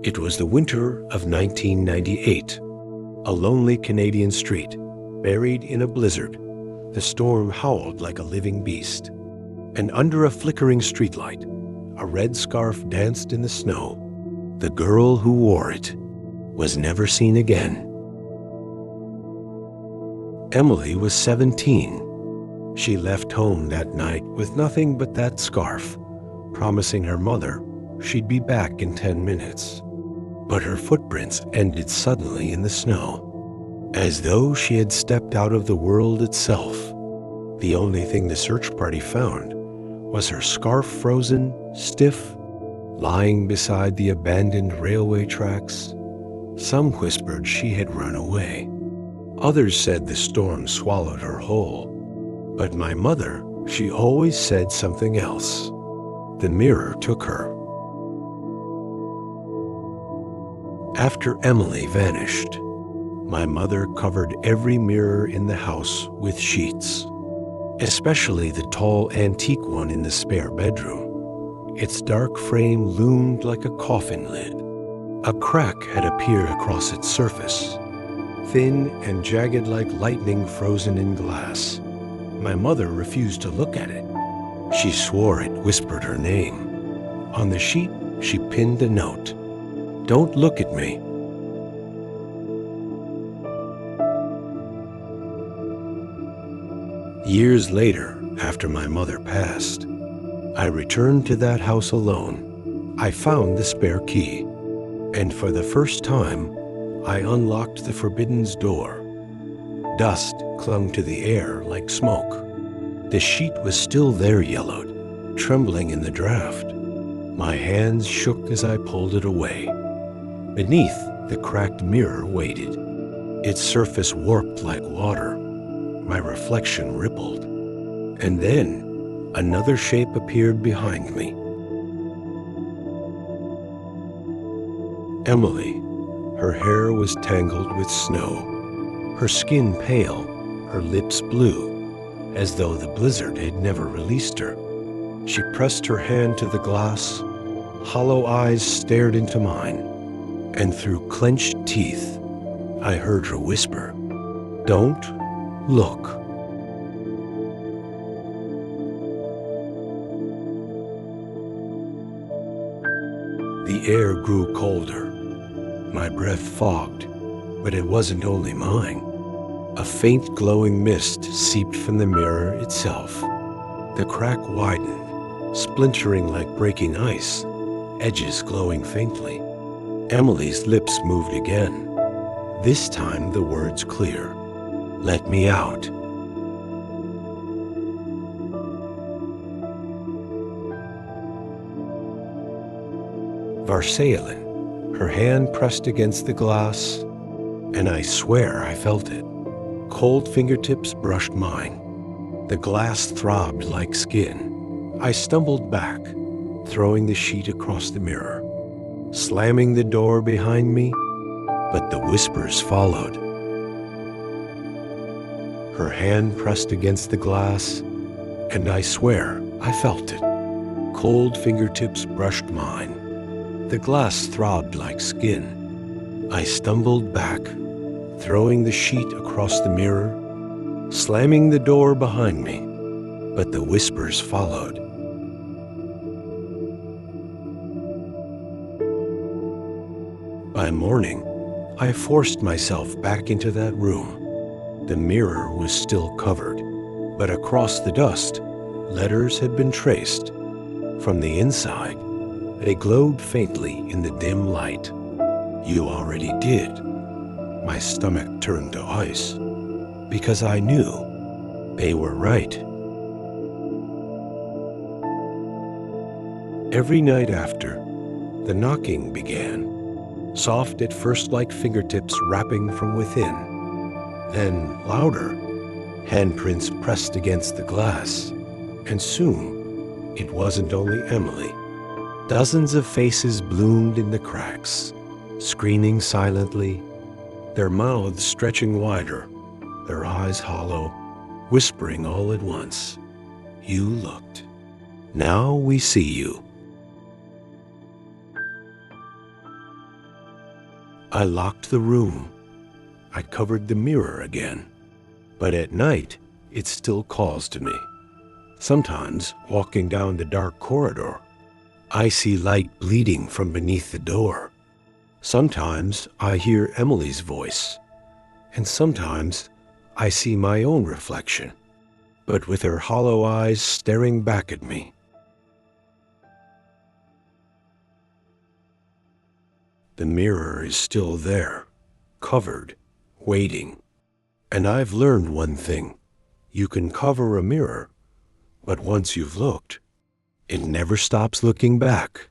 It was the winter of 1998. A lonely Canadian street, buried in a blizzard. The storm howled like a living beast. And under a flickering streetlight, a red scarf danced in the snow. The girl who wore it was never seen again. Emily was 17. She left home that night with nothing but that scarf, promising her mother she'd be back in 10 minutes. But her footprints ended suddenly in the snow, as though she had stepped out of the world itself. The only thing the search party found was her scarf frozen, stiff, lying beside the abandoned railway tracks. Some whispered she had run away. Others said the storm swallowed her whole. But my mother, she always said something else. The mirror took her. After Emily vanished, my mother covered every mirror in the house with sheets, especially the tall antique one in the spare bedroom. Its dark frame loomed like a coffin lid. A crack had appeared across its surface, thin and jagged like lightning frozen in glass. My mother refused to look at it. She swore it whispered her name. On the sheet, she pinned a note. "Don't look at me." Years later, after my mother passed, I returned to that house alone. I found the spare key, and for the first time, I unlocked the forbidden's door. Dust clung to the air like smoke. The sheet was still there, yellowed, trembling in the draft. My hands shook as I pulled it away. Beneath, the cracked mirror waited. Its surface warped like water. My reflection rippled. And then, another shape appeared behind me. Emily. Her hair was tangled with snow. Her skin pale, her lips blue, as though the blizzard had never released her. She pressed her hand to the glass. Hollow eyes stared into mine, and through clenched teeth, I heard her whisper, "Don't look." The air grew colder. My breath fogged, but it wasn't only mine. A faint glowing mist seeped from the mirror itself. The crack widened, splintering like breaking ice, edges glowing faintly. Emily's lips moved again. This time the words clear. "Let me out." Varsailin. Her hand pressed against the glass, and I swear I felt it. Cold fingertips brushed mine. The glass throbbed like skin. I stumbled back, throwing the sheet across the mirror, slamming the door behind me, but the whispers followed. Her hand pressed against the glass, and I swear I felt it. Cold fingertips brushed mine. The glass throbbed like skin. I stumbled back, throwing the sheet across the mirror, slamming the door behind me, but the whispers followed. By morning, I forced myself back into that room. The mirror was still covered, but across the dust, letters had been traced. From the inside, they glowed faintly in the dim light. "You already did." My stomach turned to ice, because I knew they were right. Every night after, the knocking began, soft at first like fingertips rapping from within, then louder, handprints pressed against the glass, and soon it wasn't only Emily. Dozens of faces bloomed in the cracks, screening silently, their mouths stretching wider, their eyes hollow, whispering all at once, "You looked. Now we see you." I locked the room. I covered the mirror again. But at night, it still calls to me. Sometimes, walking down the dark corridor, I see light bleeding from beneath the door. Sometimes I hear Emily's voice. And sometimes I see my own reflection, but with her hollow eyes staring back at me. The mirror is still there, covered, waiting. And I've learned one thing. You can cover a mirror, but once you've looked, it never stops looking back.